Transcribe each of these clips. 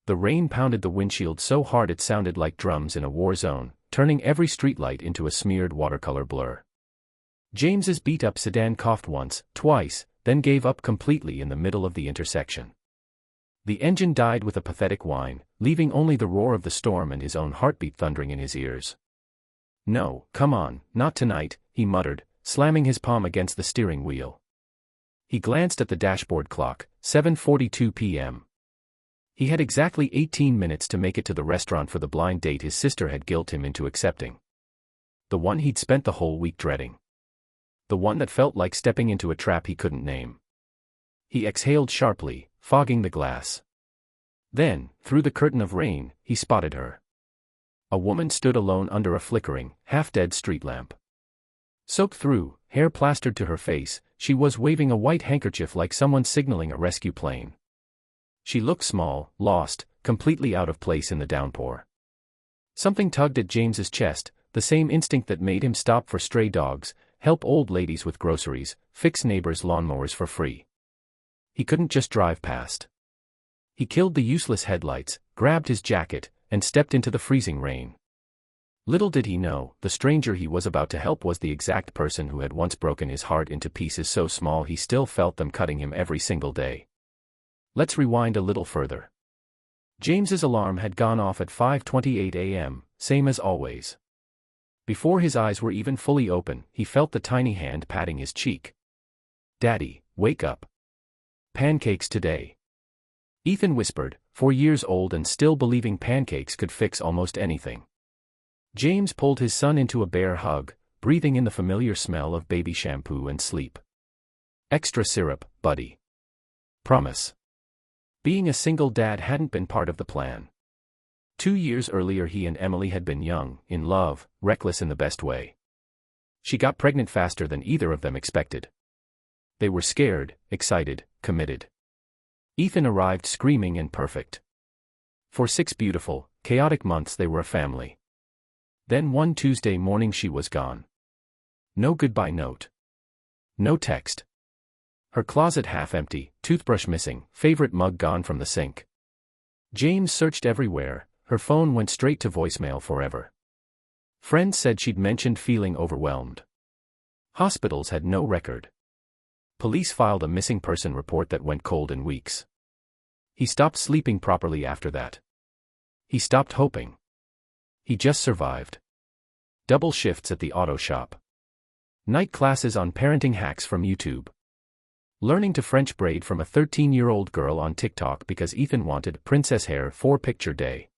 The rain pounded the windshield so hard it sounded like drums in a war zone, turning every streetlight into a smeared watercolor blur. James's beat-up sedan coughed once, twice, then gave up completely in the middle of the intersection. The engine died with a pathetic whine, leaving only the roar of the storm and his own heartbeat thundering in his ears. "No, come on, not tonight," he muttered, slamming his palm against the steering wheel. He glanced at the dashboard clock, 7:42 p.m. He had exactly 18 minutes to make it to the restaurant for the blind date his sister had guilted him into accepting. The one he'd spent the whole week dreading. The one that felt like stepping into a trap he couldn't name. He exhaled sharply, fogging the glass. Then, through the curtain of rain, he spotted her. A woman stood alone under a flickering, half-dead street lamp. Soaked through, hair plastered to her face, she was waving a white handkerchief like someone signaling a rescue plane. She looked small, lost, completely out of place in the downpour. Something tugged at James's chest, the same instinct that made him stop for stray dogs, help old ladies with groceries, fix neighbors' lawnmowers for free. He couldn't just drive past. He killed the useless headlights, grabbed his jacket, and stepped into the freezing rain. Little did he know, the stranger he was about to help was the exact person who had once broken his heart into pieces so small he still felt them cutting him every single day. Let's rewind a little further. James's alarm had gone off at 5:28 a.m., same as always. Before his eyes were even fully open, he felt the tiny hand patting his cheek. "Daddy, wake up. Pancakes today." Ethan whispered, 4 years old and still believing pancakes could fix almost anything. James pulled his son into a bear hug, breathing in the familiar smell of baby shampoo and sleep. "Extra syrup, buddy. Promise." Being a single dad hadn't been part of the plan. 2 years earlier he and Emily had been young, in love, reckless in the best way. She got pregnant faster than either of them expected. They were scared, excited, committed. Ethan arrived screaming and perfect. For 6 beautiful, chaotic months they were a family. Then one Tuesday morning she was gone. No goodbye note. No text. Her closet half empty, toothbrush missing, favorite mug gone from the sink. James searched everywhere, her phone went straight to voicemail forever. Friends said she'd mentioned feeling overwhelmed. Hospitals had no record. Police filed a missing person report that went cold in weeks. He stopped sleeping properly after that. He stopped hoping. He just survived. Double shifts at the auto shop. Night classes on parenting hacks from YouTube. Learning to French braid from a 13-year-old girl on TikTok because Ethan wanted princess hair for picture day.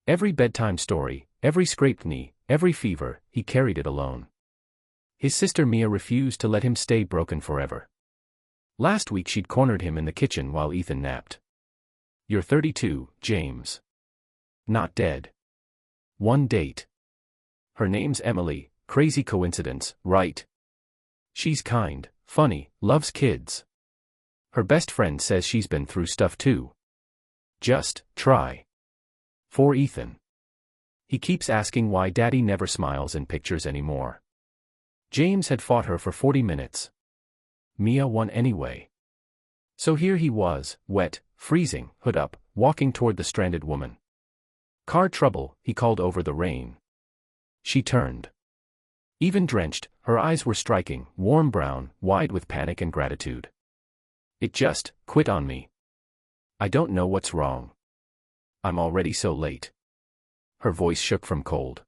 Every bedtime story, every scraped knee, every fever, he carried it alone. His sister Mia refused to let him stay broken forever. Last week she'd cornered him in the kitchen while Ethan napped. "You're 32, James. Not dead. One date. Her name's Emily, crazy coincidence, right? She's kind, funny, loves kids. Her best friend says she's been through stuff too. Just try." For Ethan. He keeps asking why Daddy never smiles in pictures anymore. James had fought her for 40 minutes. Mia won anyway. So here he was, wet, freezing, hood up, walking toward the stranded woman. "Car trouble," he called over the rain. She turned. Even drenched, her eyes were striking, warm brown, wide with panic and gratitude. "It just quit on me. I don't know what's wrong. I'm already so late." Her voice shook from cold.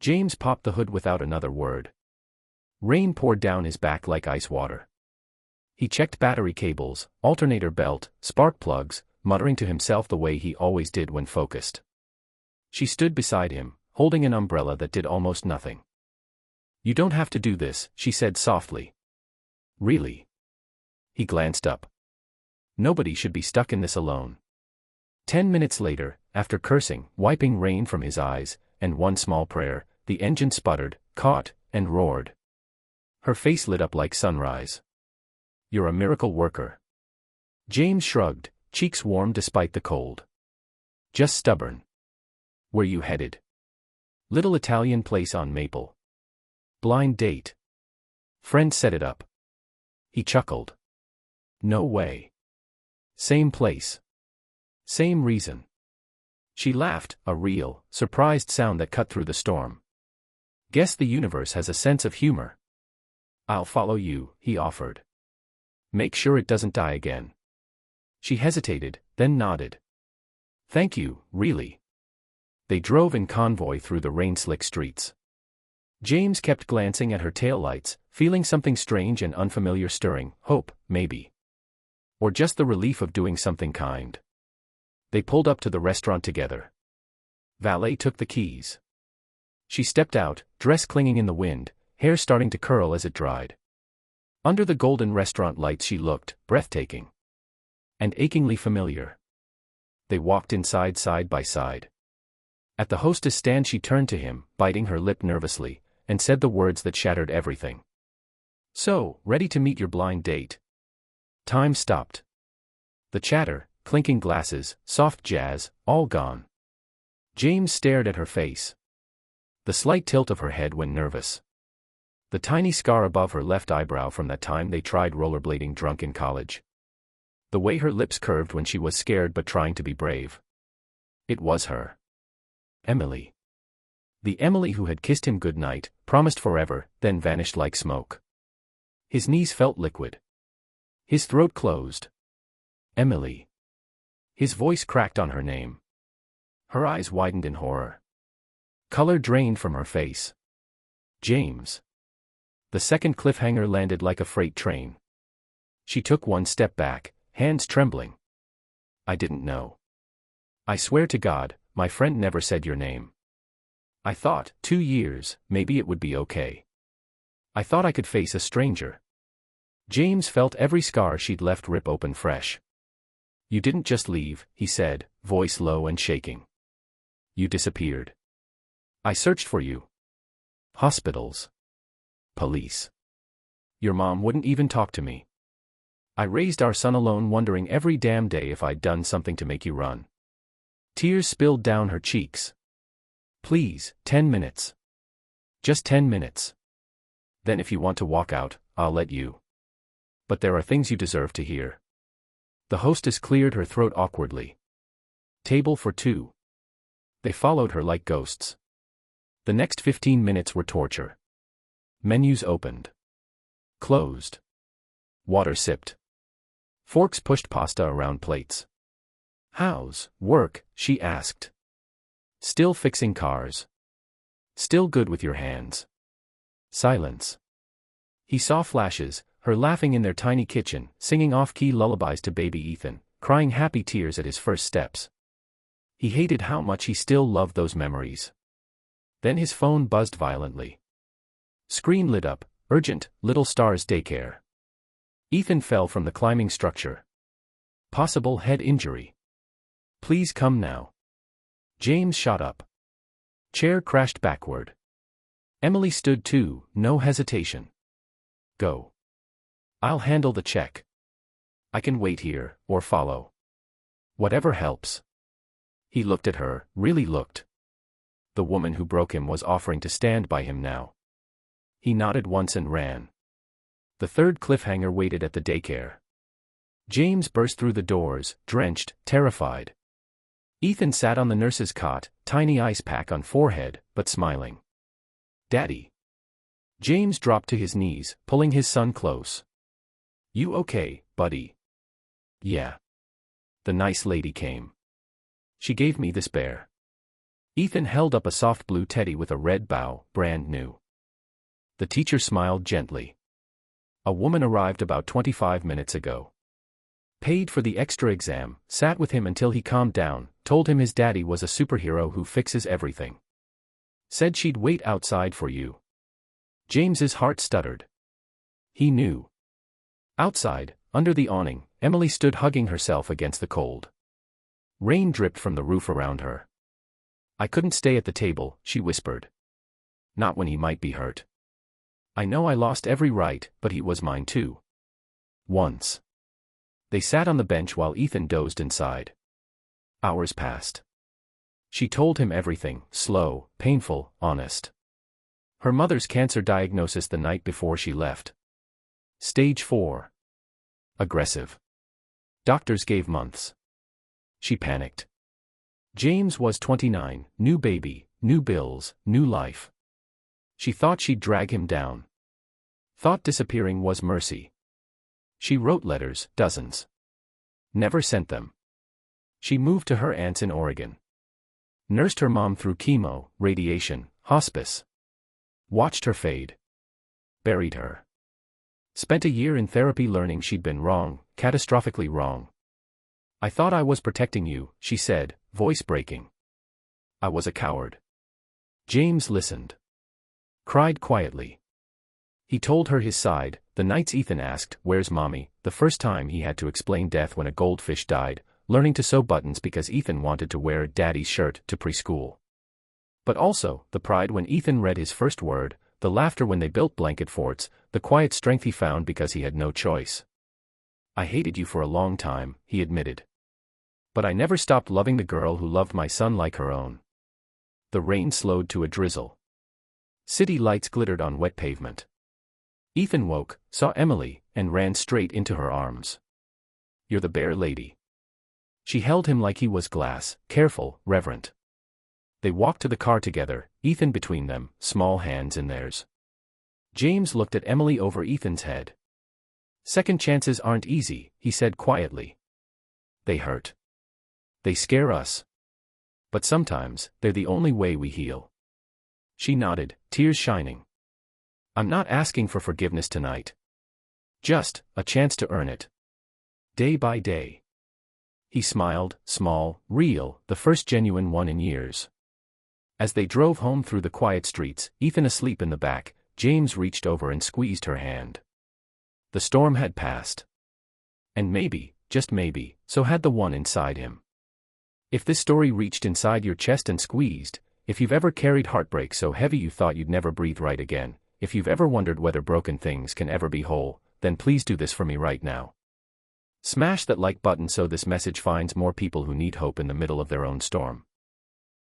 James popped the hood without another word. Rain poured down his back like ice water. He checked battery cables, alternator belt, spark plugs, muttering to himself the way he always did when focused. She stood beside him, holding an umbrella that did almost nothing. "You don't have to do this," she said softly. "Really?" He glanced up. Nobody should be stuck in this alone. 10 minutes later, after cursing, wiping rain from his eyes, and one small prayer, the engine sputtered, caught, and roared. Her face lit up like sunrise. "You're a miracle worker." James shrugged, cheeks warm despite the cold. "Just stubborn." "Where you headed?" "Little Italian place on Maple." "Blind date." "Friend set it up." He chuckled. "No way." "Same place." Same reason. She laughed, a real, surprised sound that cut through the storm. Guess the universe has a sense of humor. I'll follow you, he offered. Make sure it doesn't die again. She hesitated, then nodded. Thank you, really. They drove in convoy through the rain-slick streets. James kept glancing at her taillights, feeling something strange and unfamiliar stirring, hope, maybe. Or just the relief of doing something kind. They pulled up to the restaurant together. Valet took the keys. She stepped out, dress clinging in the wind, hair starting to curl as it dried. Under the golden restaurant lights she looked, breathtaking. And achingly familiar. They walked inside side by side. At the hostess stand she turned to him, biting her lip nervously, and said the words that shattered everything. So, ready to meet your blind date? Time stopped. The chatter, clinking glasses, soft jazz, all gone. James stared at her face. The slight tilt of her head when nervous. The tiny scar above her left eyebrow from that time they tried rollerblading drunk in college. The way her lips curved when she was scared but trying to be brave. It was her. Emily. The Emily who had kissed him goodnight, promised forever, then vanished like smoke. His knees felt liquid. His throat closed. Emily. His voice cracked on her name. Her eyes widened in horror. Color drained from her face. James. The second cliffhanger landed like a freight train. She took one step back, hands trembling. I didn't know. I swear to God, my friend never said your name. I thought, 2 years, maybe it would be okay. I thought I could face a stranger. James felt every scar she'd left rip open fresh. You didn't just leave, he said, voice low and shaking. You disappeared. I searched for you. Hospitals. Police. Your mom wouldn't even talk to me. I raised our son alone, wondering every damn day if I'd done something to make you run. Tears spilled down her cheeks. Please, 10 minutes. Just 10 minutes. Then if you want to walk out, I'll let you. But there are things you deserve to hear. The hostess cleared her throat awkwardly. Table for 2. They followed her like ghosts. The next 15 minutes were torture. Menus opened. Closed. Water sipped. Forks pushed pasta around plates. How's work? She asked. Still fixing cars. Still good with your hands. Silence. He saw flashes, her laughing in their tiny kitchen, singing off-key lullabies to baby Ethan, crying happy tears at his first steps. He hated how much he still loved those memories. Then his phone buzzed violently. Screen lit up, urgent, Little Stars daycare. Ethan fell from the climbing structure. Possible head injury. Please come now. James shot up. Chair crashed backward. Emily stood too, no hesitation. Go. I'll handle the check. I can wait here, or follow. Whatever helps. He looked at her, really looked. The woman who broke him was offering to stand by him now. He nodded once and ran. The third cliffhanger waited at the daycare. James burst through the doors, drenched, terrified. Ethan sat on the nurse's cot, tiny ice pack on forehead, but smiling. Daddy. James dropped to his knees, pulling his son close. You okay, buddy? Yeah. The nice lady came. She gave me this bear. Ethan held up a soft blue teddy with a red bow, brand new. The teacher smiled gently. A woman arrived about 25 minutes ago. Paid for the extra exam, sat with him until he calmed down, told him his daddy was a superhero who fixes everything. Said she'd wait outside for you. James's heart stuttered. He knew. Outside, under the awning, Emily stood hugging herself against the cold. Rain dripped from the roof around her. I couldn't stay at the table, she whispered. Not when he might be hurt. I know I lost every right, but he was mine too. Once. They sat on the bench while Ethan dozed inside. Hours passed. She told him everything, slow, painful, honest. Her mother's cancer diagnosis the night before she left. Stage 4. Aggressive. Doctors gave months. she panicked. James was 29, new baby, new bills, new life. She thought she'd drag him down. Thought disappearing was mercy. She wrote letters, dozens. Never sent them. She moved to her aunt's in Oregon. Nursed her mom through chemo, radiation, hospice. Watched her fade. Buried her. Spent a year in therapy learning she'd been wrong, catastrophically wrong. I thought I was protecting you, she said, voice breaking. I was a coward. James listened. Cried quietly. He told her his side, the nights Ethan asked, "Where's mommy?" the first time he had to explain death when a goldfish died, learning to sew buttons because Ethan wanted to wear daddy's shirt to preschool. But also, the pride when Ethan read his first word, the laughter when they built blanket forts, the quiet strength he found because he had no choice. I hated you for a long time, he admitted. But I never stopped loving the girl who loved my son like her own. The rain slowed to a drizzle. City lights glittered on wet pavement. Ethan woke, saw Emily, and ran straight into her arms. You're the bear lady. She held him like he was glass, careful, reverent. They walked to the car together, Ethan between them, small hands in theirs. James looked at Emily over Ethan's head. Second chances aren't easy, he said quietly. They hurt. They scare us. But sometimes, they're the only way we heal. She nodded, tears shining. I'm not asking for forgiveness tonight. Just a chance to earn it. Day by day. He smiled, small, real, the first genuine one in years. As they drove home through the quiet streets, Ethan asleep in the back, James reached over and squeezed her hand. The storm had passed. And maybe, just maybe, so had the one inside him. If this story reached inside your chest and squeezed, if you've ever carried heartbreak so heavy you thought you'd never breathe right again, if you've ever wondered whether broken things can ever be whole, then please do this for me right now. Smash that like button so this message finds more people who need hope in the middle of their own storm.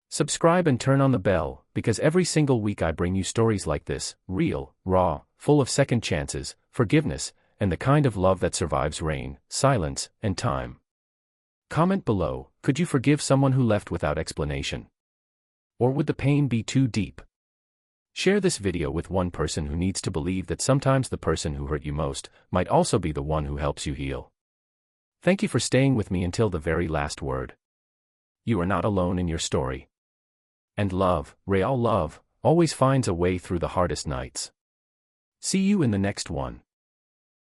Subscribe and turn on the bell, because every single week I bring you stories like this, real, raw, full of second chances, forgiveness, and the kind of love that survives rain, silence, and time. Comment below, could you forgive someone who left without explanation? Or would the pain be too deep? Share this video with one person who needs to believe that sometimes the person who hurt you most might also be the one who helps you heal. Thank you for staying with me until the very last word. You are not alone in your story. And love, real love, always finds a way through the hardest nights. See you in the next one.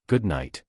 Good night.